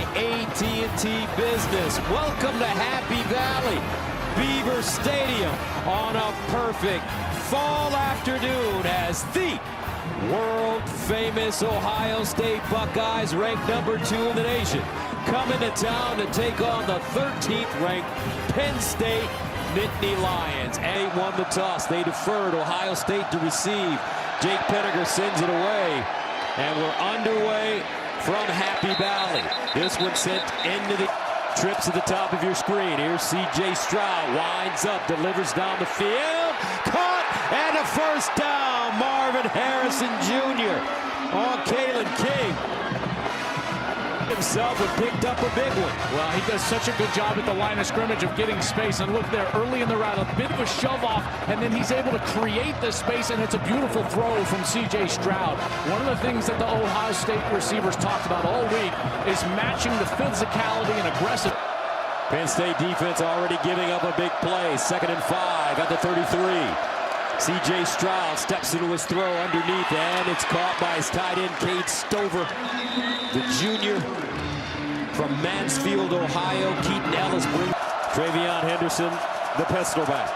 high AT&T business. Welcome to Happy Valley, Beaver Stadium on a perfect fall afternoon as the world-famous Ohio State Buckeyes, ranked #2 in the nation, come into town to take on the 13th-ranked Penn State Nittany Lions. They won the toss. They deferred. Ohio State to receive. Jake Penninger sends it away, and we're underway from Happy Valley. This one sent into the trips to the top of your screen. Here's C.J. Stroud, winds up, delivers down the field, caught, and a first down. Marvin Harrison Jr. on Kalen King himself and picked up a big one. Well, he does such a good job at the line of scrimmage of getting space. And look there, early in the route, a bit of a shove off, and then he's able to create the space, and it's a beautiful throw from C.J. Stroud. One of the things that the Ohio State receivers talked about all week is matching the physicality and aggressive. Penn State defense already giving up a big play. 2nd and 5 at the 33. C.J. Stroud steps into his throw underneath, and it's caught by his tight end, Cade Stover, the junior from Mansfield, Ohio. Keaton Ellis brings Travion Henderson, the pistol back.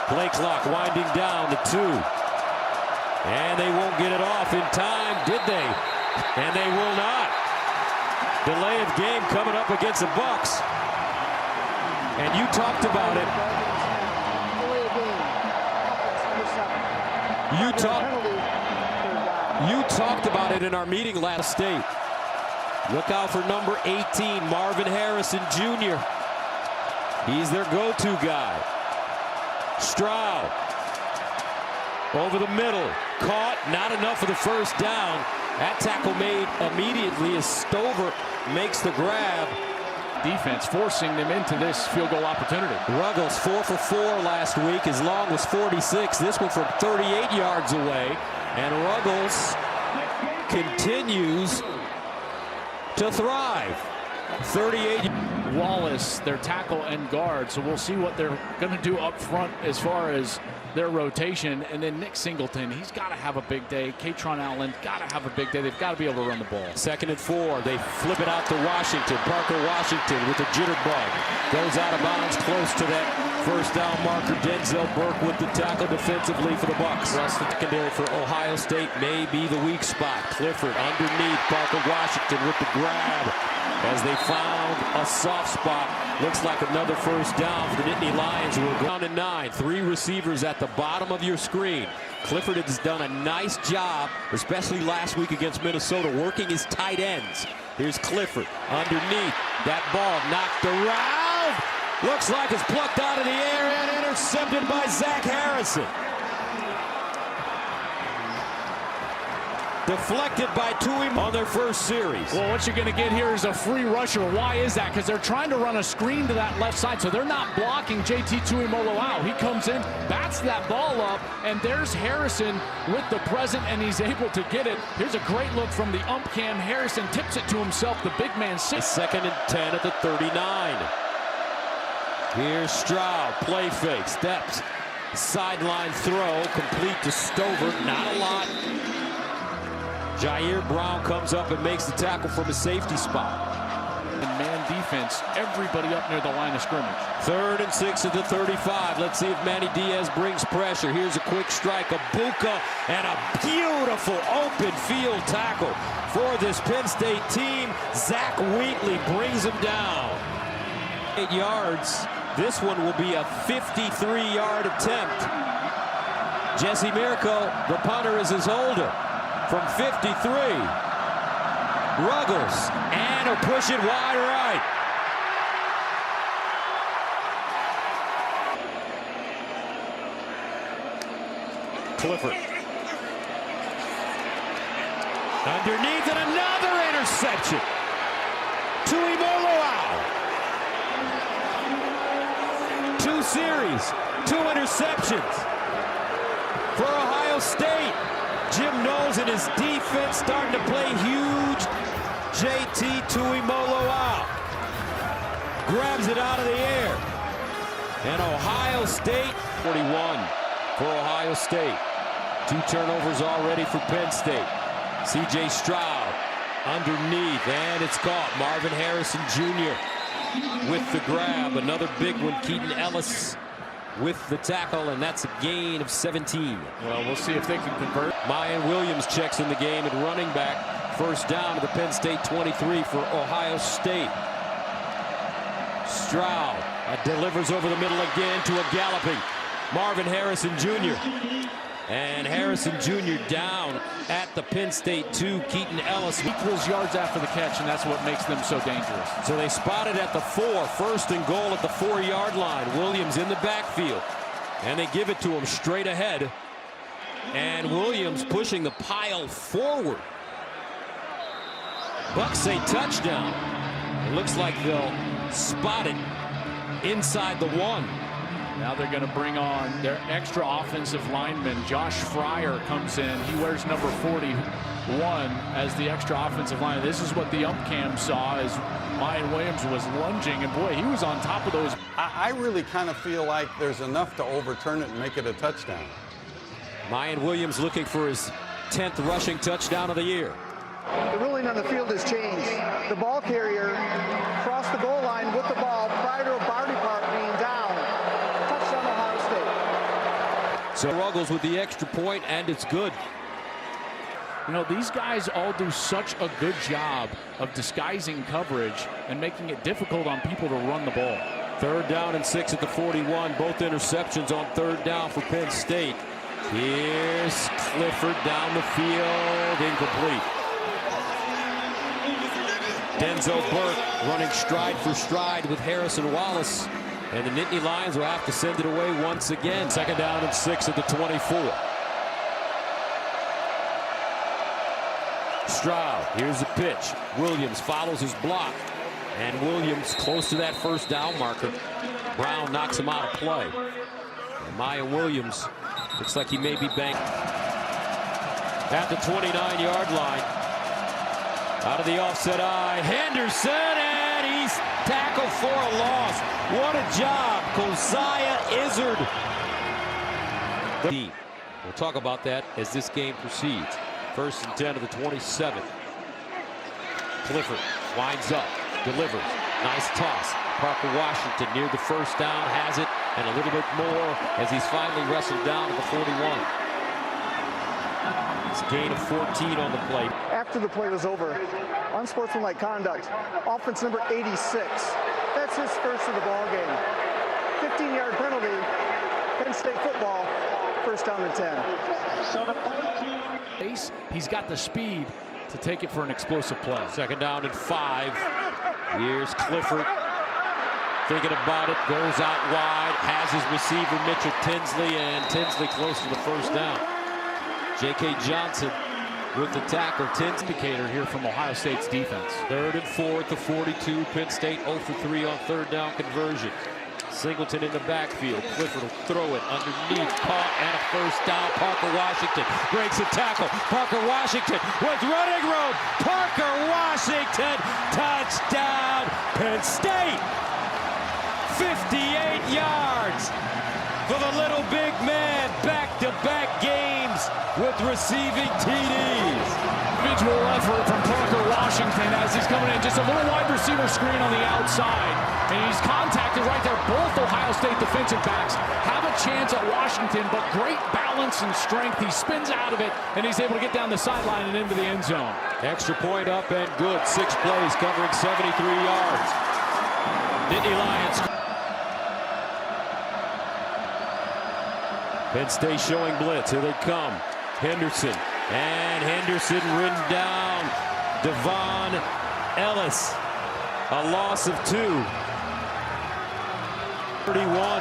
Play clock winding down to 2. And they won't get it off in time, did they? And they will not. Delay of game coming up against the Bucks. And you talked about it. You talked about it in our meeting last State. Look out for number 18, Marvin Harrison Jr. He's their go-to guy. Stroud over the middle, caught, not enough for the first down. That tackle made immediately as Stover makes the grab. Defense forcing them into this field goal opportunity. Ruggles 4 for 4 last week. His long was 46. This one from 38 yards away. And Ruggles continues to thrive. 38. Wallace, their tackle and guard. So we'll see what they're going to do up front as far as their rotation. And then Nick Singleton, he's got to have a big day. Katron Allen got to have a big day. They've got to be able to run the ball. 2nd and 4. They flip it out to Washington. Parker Washington with the jitterbug. Goes out of bounds close to that first down marker. Denzel Burke with the tackle defensively for the Bucks. Rest of the secondary for Ohio State may be the weak spot. Clifford underneath. Parker Washington with the grab as they found a soft spot. Looks like another first down for the Nittany Lions, who are down to 9. 3 receivers at the bottom of your screen. Clifford has done a nice job, especially last week against Minnesota, working his tight ends. Here's Clifford underneath. That ball knocked around. Looks like it's plucked out of the air and intercepted by Zach Harrison. Deflected by Tui on their first series. Well, what you're going to get here is a free rusher. Why is that? Because they're trying to run a screen to that left side, so they're not blocking JT Tuimoloau. He comes in, bats that ball up, and there's Harrison with the present, and he's able to get it. Here's a great look from the ump cam. Harrison tips it to himself. The big man sits. 2nd and 10 at the 39. Here's Stroud, play fake, steps, sideline throw, complete to Stover. Not a lot. Jair Brown comes up and makes the tackle from a safety spot. And man defense, everybody up near the line of scrimmage. 3rd and 6 at the 35. Let's see if Manny Diaz brings pressure. Here's a quick strike, a Buka, and a beautiful open field tackle for this Penn State team. Zach Wheatley brings him down. 8 yards. This one will be a 53-yard attempt. Jesse Mirko, the punter, is his holder. From 53, Ruggles, and he'll push it wide right. Clifford. Underneath, and another interception. Tuimoloau. 2 series, 2 interceptions for Ohio State. Jim Knowles and his defense starting to play huge. JT Tuimoloau grabs it out of the air. And Ohio State, 41 for Ohio State. 2 turnovers already for Penn State. C.J. Stroud underneath, and it's caught. Marvin Harrison Jr. with the grab. Another big one. Keaton Ellis with the tackle, and that's a gain of 17. Well, we'll see if they can convert. Mayan Williams checks in the game at running back. First down to the Penn State 23 for Ohio State. Stroud delivers over the middle again to a galloping Marvin Harrison Jr. And Harrison Jr. down at the Penn State 2. Keaton Ellis equals yards after the catch, and that's what makes them so dangerous. So they spotted at the 4. First and goal at the 4-yard line. Williams in the backfield. And they give it to him straight ahead. And Williams pushing the pile forward. Bucks say touchdown. It looks like they'll spot it inside the 1. Now they're going to bring on their extra offensive lineman. Josh Fryer comes in. He wears number 41 as the extra offensive lineman. This is what the ump cam saw as Mayan Williams was lunging. And boy, he was on top of those. I really kind of feel like there's enough to overturn it and make it a touchdown. Mayan Williams looking for his 10th rushing touchdown of the year. The ruling on the field has changed. The ball carrier crossed the goal line with the ball prior to a body part being down. Touchdown, Ohio State. So struggles with the extra point, and it's good. You know, these guys all do such a good job of disguising coverage and making it difficult on people to run the ball. 3rd down and 6 at the 41. Both interceptions on 3rd down for Penn State. Here's Clifford down the field, incomplete. Denzel Burke running stride for stride with Harrison Wallace. And the Nittany Lions will have to send it away once again. 2nd down and 6 at the 24. Stroud, here's the pitch. Williams follows his block. And Williams close to that 1st down marker. Brown knocks him out of play. And Mayan Williams looks like he may be banked at the 29-yard line. Out of the offset eye, Henderson, and he's tackled for a loss. What a job, Josiah Izzard. We'll talk about that as this game proceeds. 1st and 10 of the 27th. Clifford winds up, delivers, nice toss. Parker Washington near the 1st down, has it, and a little bit more as he's finally wrestled down to the 41. It's a gain of 14 on the play. After the play was over, unsportsmanlike conduct, offense number 86. That's his first of the ball game. 15-yard penalty, Penn State football, 1st down and 10. He's got the speed to take it for an explosive play. 2nd down and 5. Here's Clifford. Thinking about it, goes out wide, has his receiver Mitchell Tinsley, and Tinsley close to the 1st down. J.K. Johnson with the tackle. Indicator here from Ohio State's defense. 3rd and 4 at the 42. Penn State 0 for 3 on 3rd down conversion. Singleton in the backfield. Clifford will throw it underneath. Caught and a 1st down. Parker Washington breaks a tackle. Parker Washington with running room. Parker Washington, touchdown, Penn State. 58 yards for the little big man. Back-to-back games with receiving TDs. Individual effort from Parker Washington as he's coming in. Just a little wide receiver screen on the outside. And he's contacted right there. Both Ohio State defensive backs have a chance at Washington, but great balance and strength. He spins out of it, and he's able to get down the sideline and into the end zone. Extra point up and good. 6 plays covering 73 yards. Nittany Lions. Penn State showing blitz. Here they come. Henderson. And Henderson ridden down. Devon Ellis. A loss of 2. 31.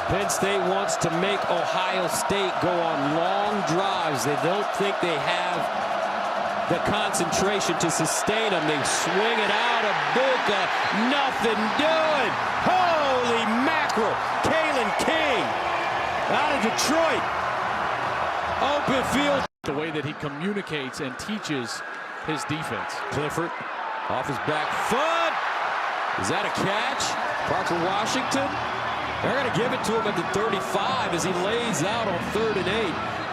Penn State wants to make Ohio State go on long drives. They don't think they have the concentration to sustain them. They swing it out of Buka. Nothing doing. Holy mackerel. Kalen King out of Detroit. Open field. The way that he communicates and teaches his defense. Clifford off his back foot. Is that a catch? Parker Washington, they're going to give it to him at the 35 as he lays out on 3rd and 8.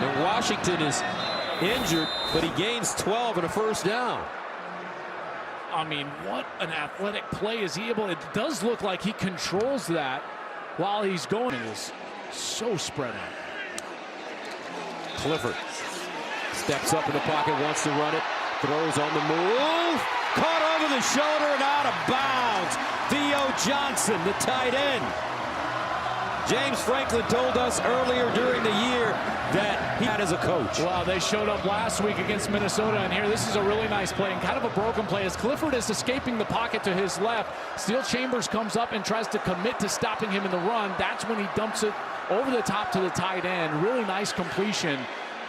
And Washington is injured, but he gains 12 and a first down. I mean, what an athletic play is he able? It does look like he controls that while he's going. It is so spread out. Clifford steps up in the pocket, wants to run it, throws on the move, caught over the shoulder and out of bounds. Theo Johnson, the tight end. James Franklin told us earlier during the year that he had as a coach. Wow, they showed up last week against Minnesota, and here this is a really nice play and kind of a broken play as Clifford is escaping the pocket to his left. Steel Chambers comes up and tries to commit to stopping him in the run. That's when he dumps it over the top to the tight end. Really nice completion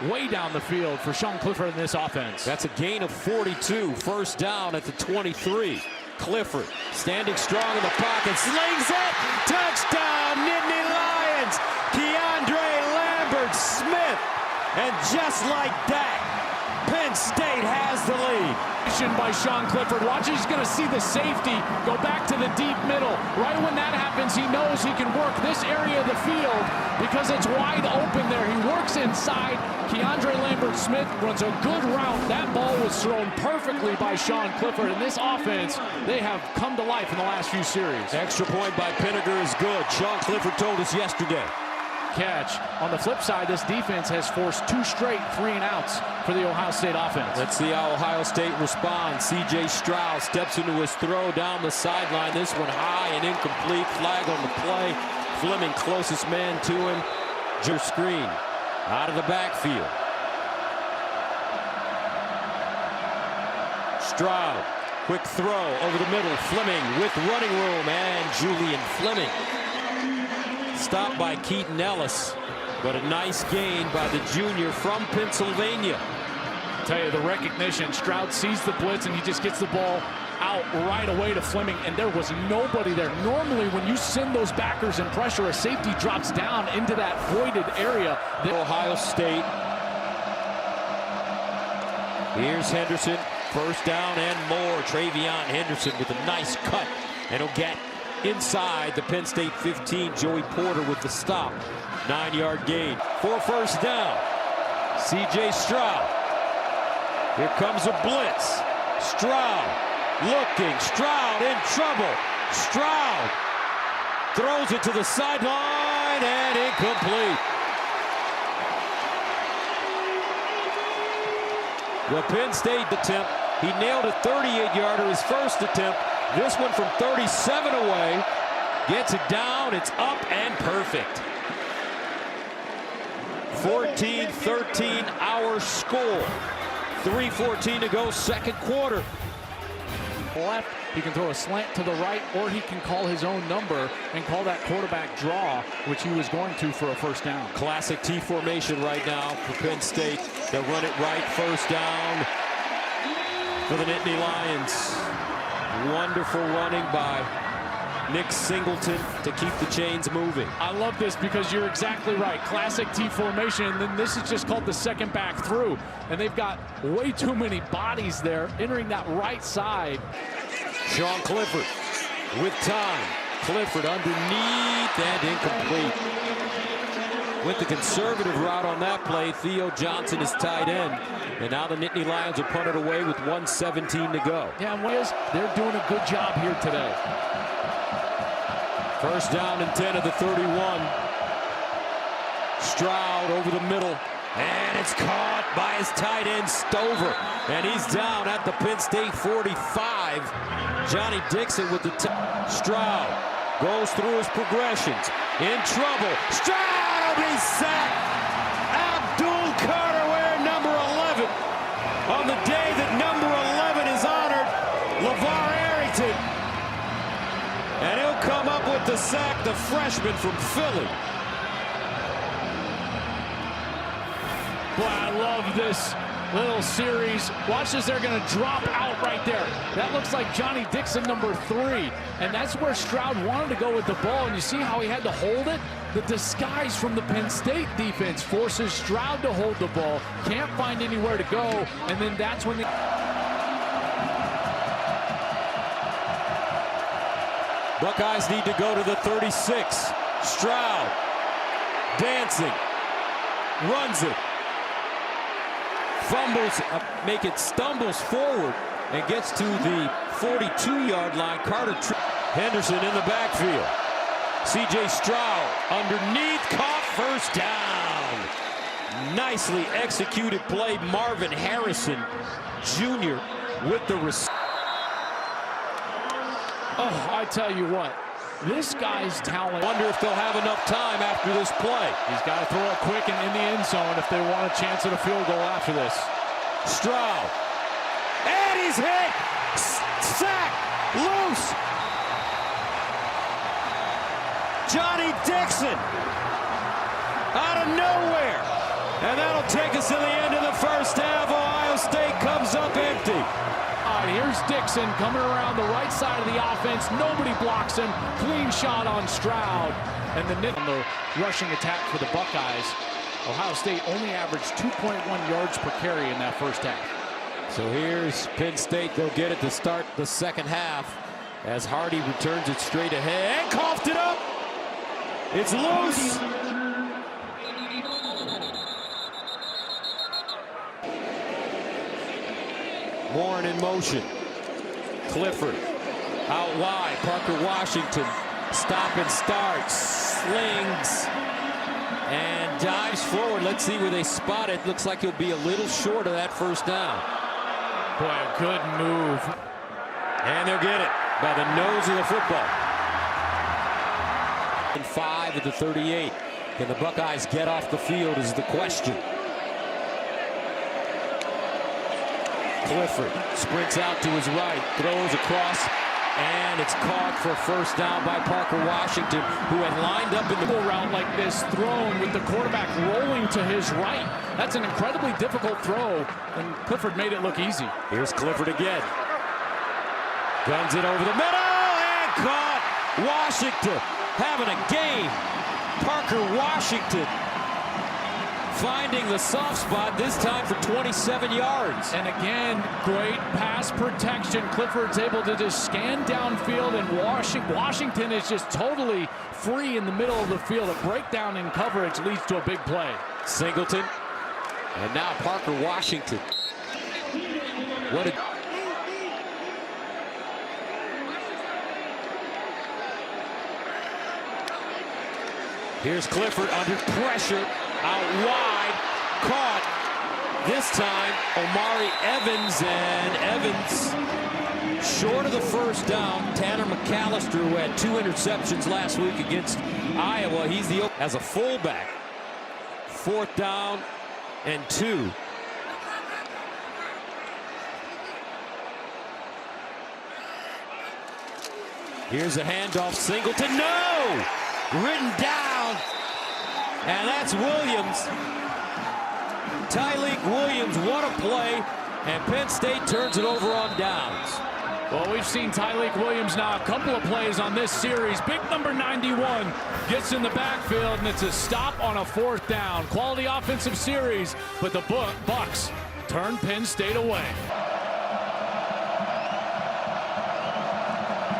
way down the field for Sean Clifford in this offense. That's a gain of 42, first down at the 23. Clifford standing strong in the pocket, slings it, touchdown, Nittany Lions, Keandre Lambert-Smith, and just like that, Penn State has the lead. By Sean Clifford. Watch, he's going to see the safety go back to the deep middle. Right when that happens, he knows he can work this area of the field because it's wide open there. He works inside. Keandre Lambert-Smith runs a good route. That ball was thrown perfectly by Sean Clifford. In this offense, they have come to life in the last few series. Extra point by Pinniger is good. Sean Clifford told us yesterday. Catch. On the flip side, this defense has forced 2 straight 3-and-outs for the Ohio State offense. Let's see how Ohio State responds. C.J. Stroud steps into his throw down the sideline. This one high and incomplete. Flag on the play. Fleming, closest man to him. Joe screen out of the backfield. Stroud, quick throw over the middle. Fleming with running room, and Julian Fleming stopped by Keaton Ellis, but a nice gain by the junior from Pennsylvania. I tell you, the recognition, Stroud sees the blitz and he just gets the ball out right away to Fleming, and there was nobody there. Normally when you send those backers in pressure, a safety drops down into that voided area. Ohio State. Here's Henderson, first down and more. Travion Henderson with a nice cut, and he'll get inside the Penn State 15. Joey Porter with the stop. 9-yard gain for first down. C.J. Stroud. Here comes a blitz. Stroud looking. Stroud in trouble. Stroud throws it to the sideline and incomplete. The Penn State attempt. He nailed a 38-yarder his first attempt. This one from 37 away. Gets it down. It's up and perfect. 14-13 our score. 3:14 to go, second quarter. Left, he can throw a slant to the right, or he can call his own number and call that quarterback draw, which he was going to for a first down. Classic T formation right now for Penn State. They'll run it right, first down for the Nittany Lions. Wonderful running by Nick Singleton to keep the chains moving. I love this because you're exactly right. Classic T formation, and then this is just called the second back through. And they've got way too many bodies there entering that right side. Sean Clifford with time. Clifford underneath and incomplete. With the conservative route on that play, Theo Johnson is tight end. And now the Nittany Lions are punted away with 1:17 to go. Yeah, and they're doing a good job here today. First down and 10 of the 31. Stroud over the middle. And it's caught by his tight end, Stover. And he's down at the Penn State 45. Johnny Dixon with the Stroud goes through his progressions. In trouble. Stroud will be sacked. Abdul Carter wearing number 11. On the day that number 11 is honored, LeVar Arrington. And he'll come up with the sack, the freshman from Philly. Boy, I love this little series. Watch this, they're going to drop out right there. That looks like Johnny Dixon, number 3. And that's where Stroud wanted to go with the ball. And you see how he had to hold it? The disguise from the Penn State defense forces Stroud to hold the ball. Can't find anywhere to go. And then that's when Buckeyes need to go to the 36. Stroud dancing, runs it, fumbles, stumbles forward and gets to the 42-yard line. Henderson in the backfield. C.J. Stroud underneath, caught, first down. Nicely executed play. Marvin Harrison Jr. with the receiver. Oh, I tell you what, this guy's talent. Wonder if they'll have enough time after this play. He's got to throw it quick and in the end zone if they want a chance at a field goal after this. Stroud. And he's hit. Sack. Loose. Johnny Dixon. Out of nowhere. And that'll take us to the end of the first half. Ohio State comes up empty. All right, here's Dixon coming around the right side of the offense. Nobody blocks him. Clean shot on Stroud. And on the rushing attack for the Buckeyes. Ohio State only averaged 2.1 yards per carry in that first half. So here's Penn State. They'll get it to start the second half as Hardy returns it straight ahead and coughed it up. It's loose. Warren in motion. Clifford out wide. Parker Washington stop and start. Slings and dives forward. Let's see where they spot it. Looks like he'll be a little short of that first down. Boy, a good move. And they'll get it by the nose of the football. And 5 at the 38. Can the Buckeyes get off the field is the question. Clifford sprints out to his right, throws across, and it's caught for first down by Parker Washington, who had lined up in the route like this, thrown with the quarterback rolling to his right. That's an incredibly difficult throw, and Clifford made it look easy. Here's Clifford again. Guns it over the middle, and caught. Washington having a game. Parker Washington finding the soft spot, this time for 27 yards. And again, great pass protection. Clifford's able to just scan downfield, and Washington is just totally free in the middle of the field. A breakdown in coverage leads to a big play. Singleton, and now Parker Washington. What a... Here's Clifford under pressure. Out wide, caught. This time, Omari Evans, and Evans short of the first down. Tanner McAllister, who had 2 interceptions last week against Iowa, he's the as a fullback. 4th down and 2. Here's a handoff. Singleton, no! Written down. And that's Williams. Tyleik Williams, what a play. And Penn State turns it over on downs. Well, we've seen Tyleik Williams now a couple of plays on this series. Big number 91 gets in the backfield, and it's a stop on a 4th down. Quality offensive series, but the Bucks turn Penn State away.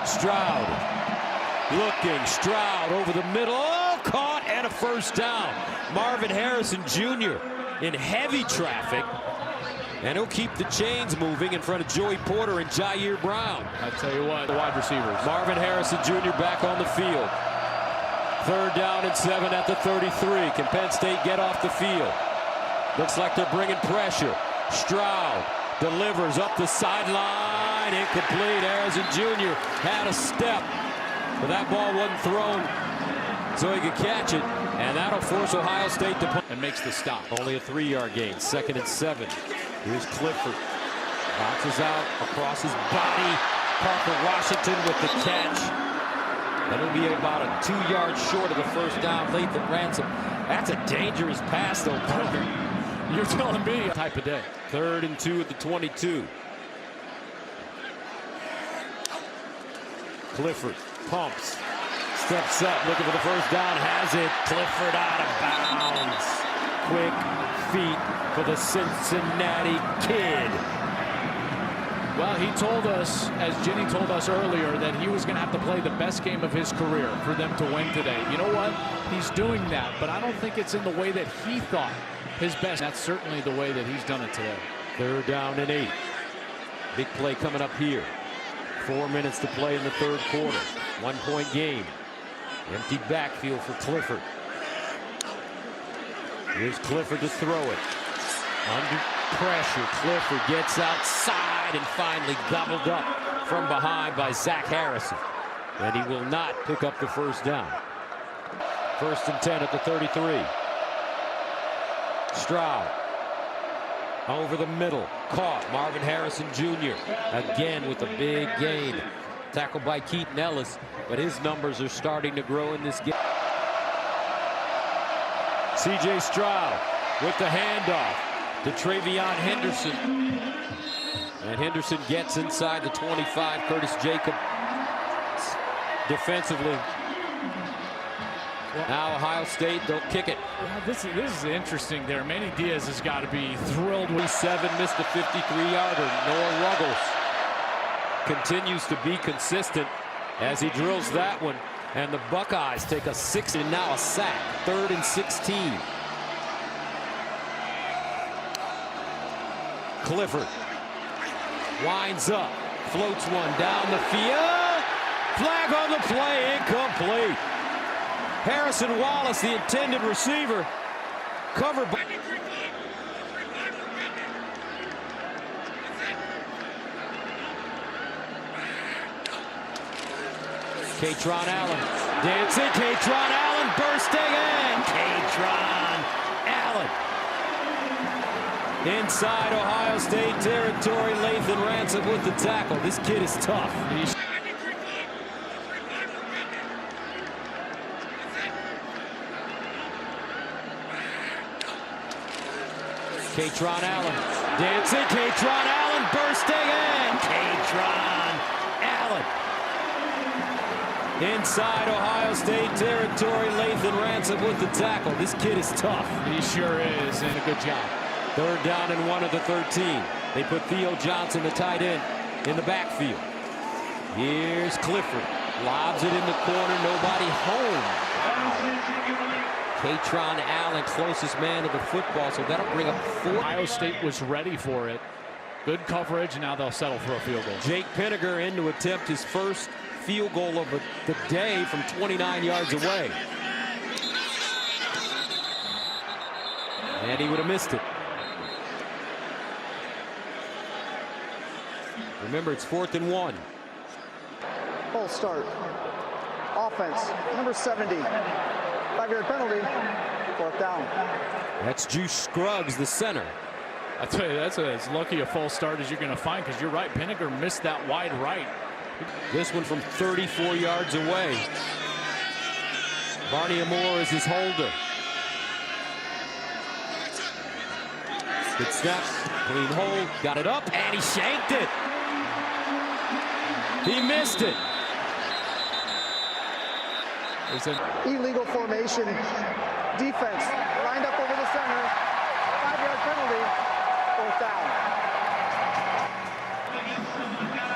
Stroud looking. Stroud over the middle. Oh, caught and a first down. Marvin Harrison Jr. in heavy traffic. And he'll keep the chains moving in front of Joey Porter and Jair Brown. I tell you what, the wide receivers. Marvin Harrison Jr. back on the field. 3rd down and 7 at the 33. Can Penn State get off the field? Looks like they're bringing pressure. Stroud delivers up the sideline. Incomplete. Harrison Jr. had a step, but that ball wasn't thrown so he could catch it. And that'll force Ohio State to punt. And makes the stop. Only a 3-yard gain. 2nd and 7. Here's Clifford. Bounces out across his body. Parker Washington with the catch. That'll be about a 2 yards short of the first down. Lathan Ransom. That's a dangerous pass, though, Parker. You're telling me. Type of day. 3rd and 2 at the 22. Clifford pumps. Steps up, looking for the first down, has it. Clifford out of bounds. Quick feet for the Cincinnati Kid. Well, he told us, as Jenny told us earlier, that he was going to have to play the best game of his career for them to win today. You know what? He's doing that, but I don't think it's in the way that he thought his best. That's certainly the way that he's done it today. 3rd down and 8. Big play coming up here. 4 minutes to play in the 3rd quarter. 1-point game. Empty backfield for Clifford. Here's Clifford to throw it. Under pressure, Clifford gets outside and finally gobbled up from behind by Zach Harrison. And he will not pick up the 1st down. 1st and 10 at the 33. Stroud over the middle, caught. Marvin Harrison Jr. again with a big gain. Tackled by Keaton Ellis, but his numbers are starting to grow in this game. C.J. Stroud with the handoff to Travion Henderson. And Henderson gets inside the 25. Curtis Jacob defensively. Now Ohio State, they'll kick it. Well, this is interesting there. Manny Diaz has got to be thrilled with 7, missed a 53-yarder. Noah Ruggles continues to be consistent as he drills that one. And the Buckeyes take a 6 and now a sack. 3rd and 16. Clifford winds up, floats one down the field. Flag on the play, incomplete. Harrison Wallace, the intended receiver, covered by Katron Allen. Dancing, Katron Allen bursting in. Katron Allen. Inside Ohio State territory, Lathan Ransom with the tackle. This kid is tough. Katron Allen. Dancing, Katron Allen bursting in. Katron Allen. Inside Ohio State territory, Lathan Ransom with the tackle. This kid is tough. He sure is, and a good job. 3rd down and 1 of the 13. They put Theo Johnson, the tight end, in the backfield. Here's Clifford. Lobs it in the corner. Nobody home. Katron Allen, closest man to the football, so that'll bring up 4. Ohio State was ready for it. Good coverage, and now they'll settle for a field goal. Jake Pinniger in to attempt his first field goal of the day from 29 yards away. And he would have missed it. Remember, it's 4th and 1. Full start. Offense, number 70. 5-yard penalty, 4th down. That's Juice Scruggs, the center. I tell you, that's as lucky a false start as you're going to find, because you're right. Pinniger missed that wide right. This one from 34 yards away. Barney Amore is his holder. Good snap, clean hold, got it up, and he shanked it. He missed it. There's an Illegal formation. Defense lined up over the center. 5-yard penalty, 4th down.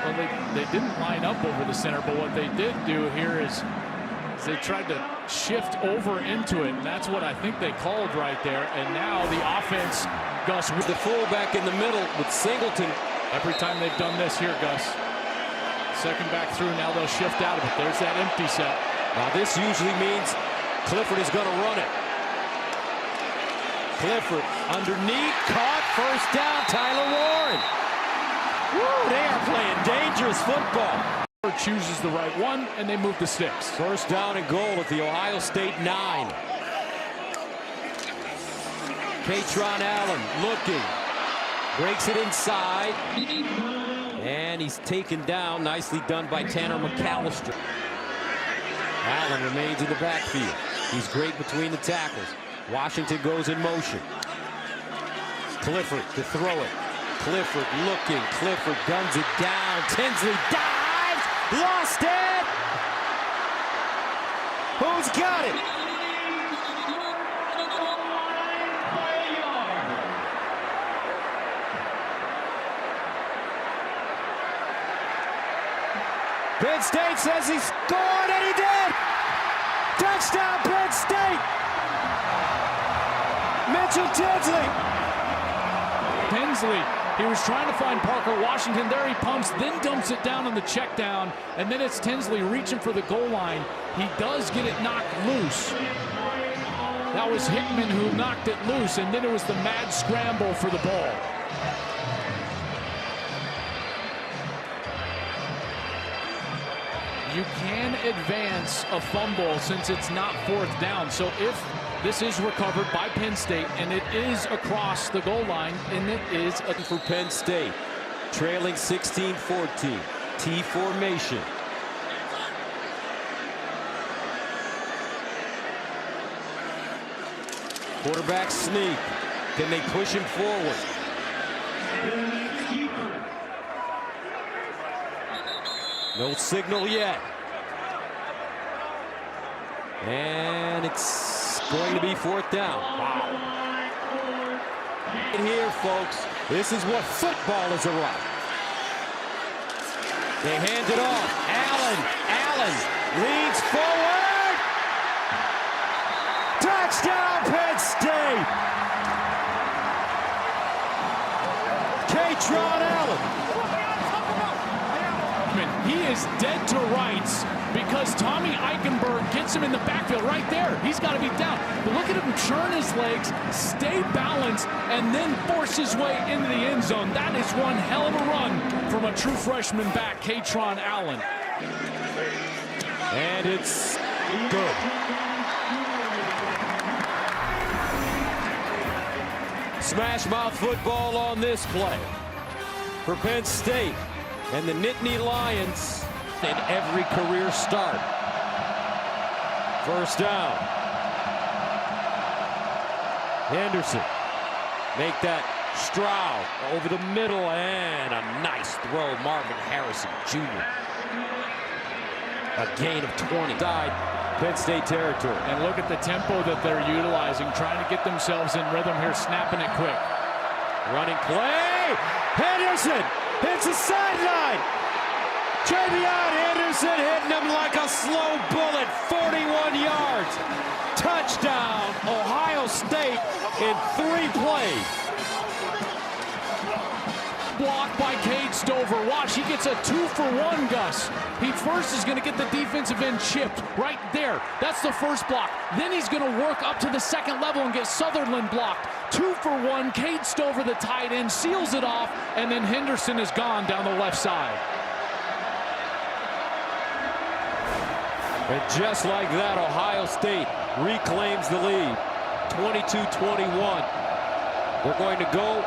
Well, they didn't line up over the center, but what they did do here is they tried to shift over into it, and that's what I think they called right there. And now the offense, Gus, With the fullback in the middle with Singleton. every time they've done this here, Gus. Second back through, now they'll shift out of it. There's that empty set. Now this usually means Clifford is going to run it. Clifford underneath, caught, 1st down, Tyler Warren. Woo, they are playing dangerous football. Chooses the right one, and they move the sticks. 1st down and goal at the Ohio State 9. Katron Allen looking. Breaks it inside. And he's taken down. Nicely done by Tanner McAllister. Allen remains in the backfield. He's great between the tackles. Washington goes in motion. Clifford to throw it. Clifford looking. Clifford guns it down. Tinsley dives. Lost it. Who's got it? Penn State says he scored, and he did! Touchdown, Penn State! Mitchell Tinsley! Tinsley, he was trying to find Parker Washington. There he pumps, then dumps it down on the check down, and then it's Tinsley reaching for the goal line. He does get it knocked loose. That was Hickman who knocked it loose, and then it was the mad scramble for the ball. You can advance a fumble since it's not fourth down. So if this is recovered by Penn State and it is across the goal line, and it is for Penn State, trailing 16-14, T formation. Quarterback sneak. Can they push him forward? No signal yet. And it's going to be fourth down. Wow. And here, folks, this is what football is about. They hand it off. Allen leads forward. Touchdown, Penn State. K-Tron Allen. He is dead to rights because Tommy Eichenberg gets him in the backfield right there. He's got to be down. But look at him churn his legs, stay balanced, and then force his way into the end zone. That is one hell of a run from a true freshman back, K-Tron Allen. And it's good. Smash mouth football on this play for Penn State. And the Nittany Lions in every career start. First down. Henderson. Make that Stroud over the middle, and a nice throw. Marvin Harrison Jr. A gain of 20. Died Penn State territory. And look at the tempo that they're utilizing, trying to get themselves in rhythm here, snapping it quick. Running play. Henderson hits the sideline. Travion Henderson hitting him like a slow bullet. 41 yards. Touchdown, Ohio State in 3 plays. Blocked by Cade Stover. Watch, he gets a 2-for-1, Gus. He first is going to get the defensive end chipped right there. That's the first block. Then he's going to work up to the second level and get Sutherland blocked. 2-for-1. Cade Stover, the tight end, seals it off, and then Henderson is gone down the left side. And just like that, Ohio State reclaims the lead. 22-21. They're going to go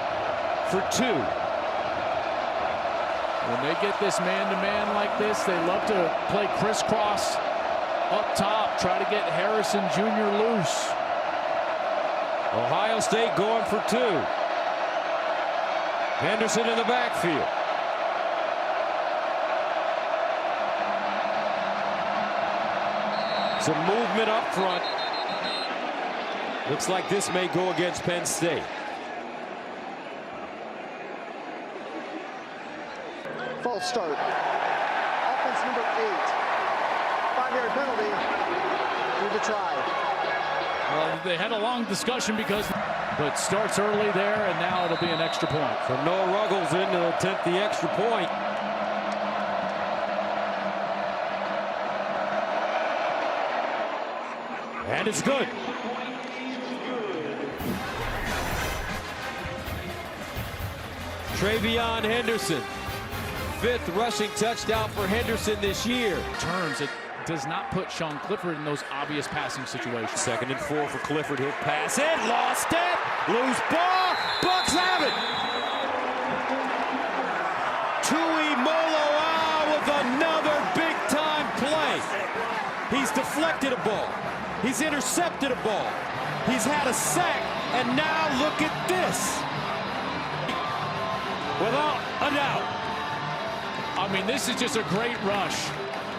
for 2. When they get this man-to-man like this, they love to play crisscross up top, try to get Harrison Jr. loose. Ohio State going for 2. Henderson in the backfield. Some movement up front. Looks like this may go against Penn State. False start. Offense number 8. 5-yard penalty. Through the try. Well, they had a long discussion but starts early there, and now it'll be an extra point. So Noah Ruggles in to attempt the extra point. And it's good. Travion Henderson. 5th rushing touchdown for Henderson this year. Turns, it does not put Sean Clifford in those obvious passing situations. 2nd and 4 for Clifford. He'll pass it. Lost it. Loose ball. Bucks have it. Tui Moloau with another big-time play. He's deflected a ball. He's intercepted a ball. He's had a sack. And now look at this. Without a doubt. I mean, this is just a great rush.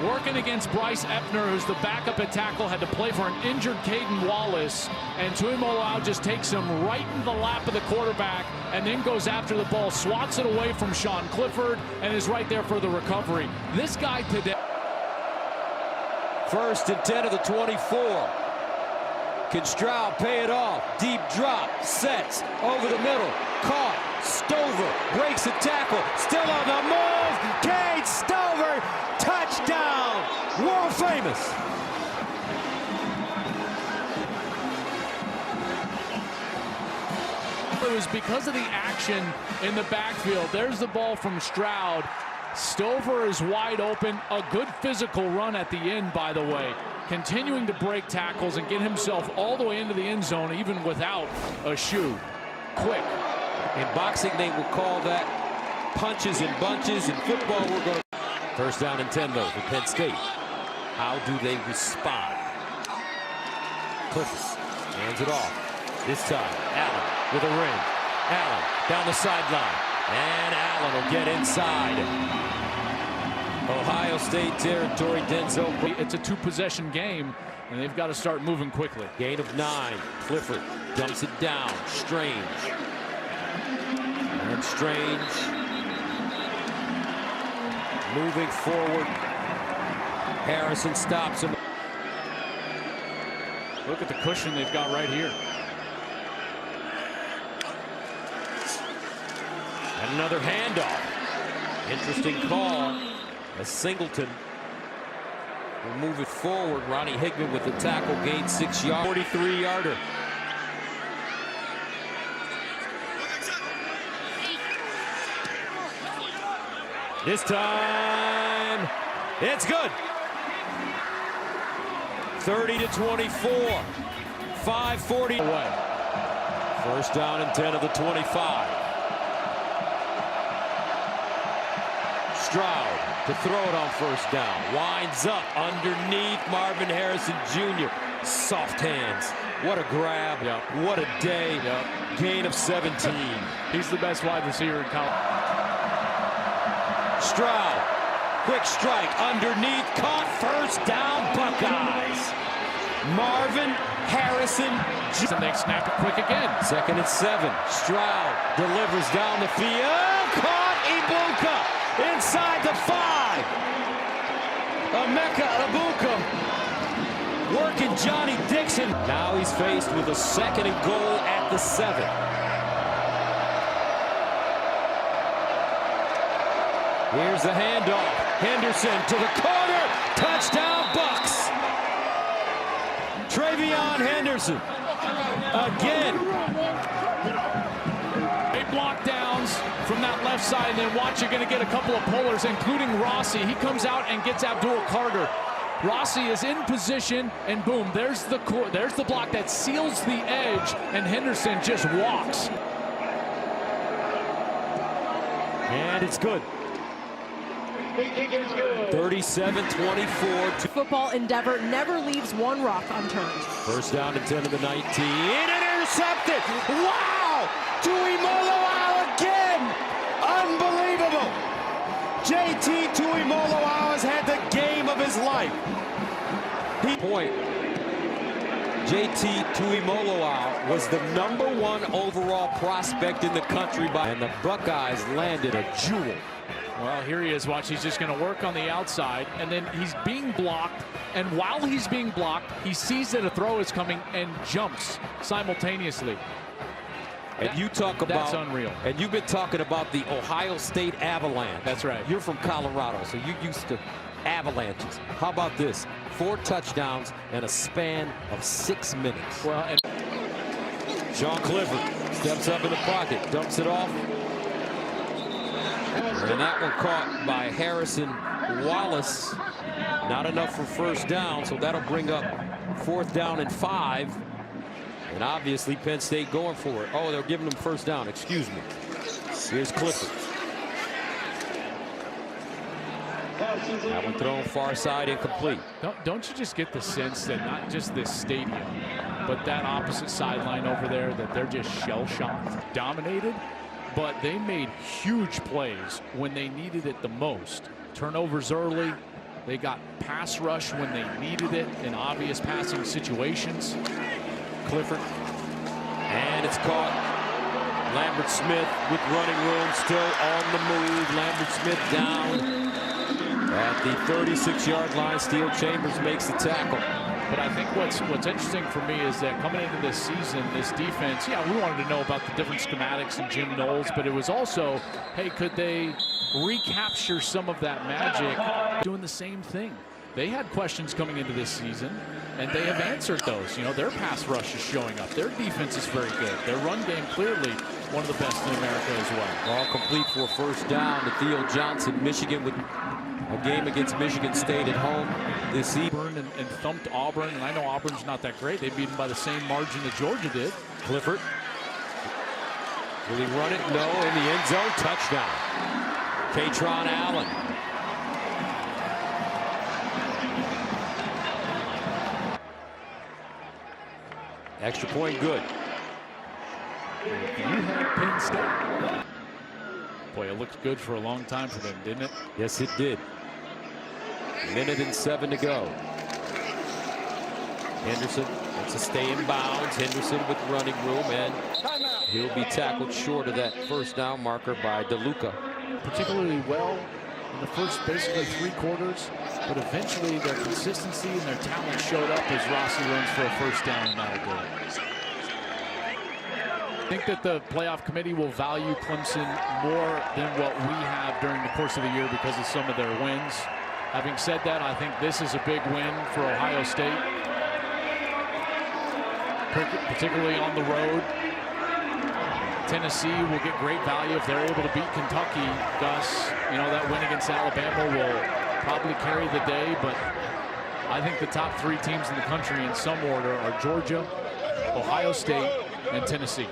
Working against Bryce Epner, who's the backup at tackle, had to play for an injured Caden Wallace. And Tuimoloau just takes him right in the lap of the quarterback and then goes after the ball, swats it away from Sean Clifford, and is right there for the recovery. This guy today. First and 10 of the 24. Can Stroud pay it off? Deep drop, sets, over the middle, caught. Stover breaks the tackle, still on the move. Cade Stover, touchdown, world famous. It was because of the action in the backfield. There's the ball from Stroud. Stover is wide open. A good physical run at the end, by the way. Continuing to break tackles and get himself all the way into the end zone, even without a shoe. Quick. In boxing, they will call that punches and bunches. In football, we're going to... First down and 10, though, for Penn State. How do they respond? Clifford hands it off. This time, Allen with a ring. Allen down the sideline. And Allen will get inside. Ohio State territory, Denzel. It's a two-possession game, and they've got to start moving quickly. Gain of 9. Clifford dumps it down. Strange. And Strange moving forward. Harrison stops him. Look at the cushion they've got right here. And another handoff. Interesting call. As Singleton will move it forward. Ronnie Hickman with the tackle, gained 6 yards. 43-yarder. This time, it's good. 30-24. 5:40 away. First down and 10 of the 25. Stroud to throw it on first down. Winds up underneath Marvin Harrison Jr. Soft hands. What a grab. Yep. What a day. Yep. Gain of 17. He's the best wide receiver in college. Stroud. Quick strike underneath. Caught. First down, Buckeyes. Marvin Harrison Jr. And they snap it quick again. 2nd and 7. Stroud delivers down the field. Caught. Ibuka. Inside the 5. Emeka Ibuka working Johnny Dixon. Now he's faced with a 2nd and goal at the 7. Here's the handoff. Henderson to the corner. Touchdown, Bucks. Travion Henderson again. Block downs from that left side, and then watch, you're going to get a couple of pullers, including Rossi. He comes out and gets Abdul Carter. Rossi is in position, and boom, there's the block that seals the edge, and Henderson just walks. And it's good. 37-24. Football endeavor never leaves one rock unturned. First down and 10 of the 19. Intercepted. Wow! Tuimoloau again! Unbelievable! JT Tuimoloau has had the game of his life. JT Tuimoloau was the #1 overall prospect in the country, and the Buckeyes landed a jewel. Well, here he is. Watch, he's just going to work on the outside, and then he's being blocked. And while he's being blocked, he sees that a throw is coming and jumps simultaneously. And you talk about, that's unreal. And you've been talking about the Ohio State Avalanche. That's right. You're from Colorado, so you're used to avalanches. How about this? 4 touchdowns in a span of 6 minutes. Well, and Sean Clifford steps up in the pocket, dumps it off. And that one caught by Harrison Wallace. Not enough for first down, so that'll bring up 4th down and 5. And obviously Penn State going for it. Oh, they're giving them first down. Excuse me. Here's Clifford. That one thrown far side, incomplete. Don't you just get the sense that not just this stadium, but that opposite sideline over there, that they're just shell-shocked, dominated, but they made huge plays when they needed it the most. Turnovers early. They got pass rush when they needed it in obvious passing situations. Clifford, and it's caught. Lambert Smith with running room, still on the move. Lambert Smith down. At the 36-yard line, Steel Chambers makes the tackle. But I think what's interesting for me is that coming into this season, this defense, yeah, we wanted to know about the different schematics and Jim Knowles, but it was also, hey, could they recapture some of that magic doing the same thing? They had questions coming into this season, and they have answered those. You know, their pass rush is showing up. Their defense is very good. Their run game clearly one of the best in America as well. All complete for a first down to Theo Johnson. Michigan with a game against Michigan State at home this season. And thumped Auburn, and I know Auburn's not that great. They beat them by the same margin that Georgia did. Clifford. Will he run it? No, in the end zone. Touchdown. Katron Allen. Extra point good. You had Penn State. Boy, it looked good for a long time for them, didn't it? Yes, it did. Minute and 7 to go. Henderson wants to stay in bounds. Henderson with running room, and he'll be tackled short of that first down marker by DeLuca. Particularly well in the first basically 3 quarters, but eventually their consistency and their talent showed up as Rossi runs for a first down, and that'll do it. I think that the playoff committee will value Clemson more than what we have during the course of the year because of some of their wins. Having said that, I think this is a big win for Ohio State, particularly on the road. Tennessee will get great value if they're able to beat Kentucky. Gus, you know, that win against Alabama will probably carry the day, but I think the top 3 teams in the country in some order are Georgia, Ohio State, and Tennessee.